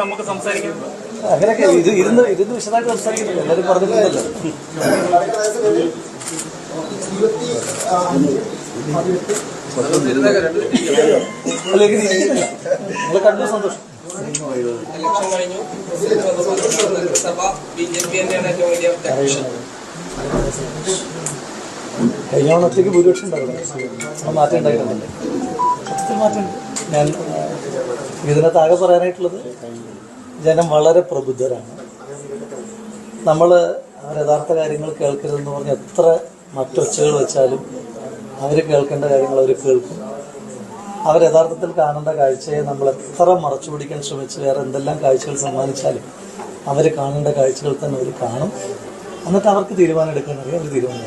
നമുക്ക് സംസാരിക്കാം. അങ്ങനെയൊക്കെ ഇരുന്ന് വിശദമായിട്ട് സംസാരിക്കുന്നില്ല, എല്ലാവരും പറഞ്ഞിട്ടുണ്ടല്ലോ. നിങ്ങൾ കണ്ടു സന്തോഷം. ഇലക്ഷൻ കഴിഞ്ഞു, കഴിഞ്ഞ ഓണത്തേക്ക് ഭൂരിപക്ഷം ഉണ്ടായിരുന്നു, ആ മാറ്റം ഉണ്ടായിട്ടുണ്ടല്ലേ? സത്യത്തിൽ മാറ്റമുണ്ട്. ഞാൻ ഇതിനകത്താകെ പറയാനായിട്ടുള്ളത്, ജനം വളരെ പ്രബുദ്ധരാണ്. നമ്മൾ അവർ യഥാർത്ഥ കാര്യങ്ങൾ കേൾക്കരുതെന്ന് പറഞ്ഞ് എത്ര മറ്റൊച്ചകൾ വെച്ചാലും അവർ കേൾക്കേണ്ട കാര്യങ്ങൾ അവർ കേൾക്കും. അവർ യഥാർത്ഥത്തിൽ കാണേണ്ട കാഴ്ചയെ നമ്മൾ എത്ര മറച്ചു പിടിക്കാൻ ശ്രമിച്ച് വേറെ എന്തെല്ലാം കാഴ്ചകൾ സമ്മാനിച്ചാലും അവർ കാണേണ്ട കാഴ്ചകൾ തന്നെ അവർ കാണും. എന്നിട്ട് അവർക്ക് തീരുമാനം എടുക്കാനറിയാം, അവർ തീരുമാനം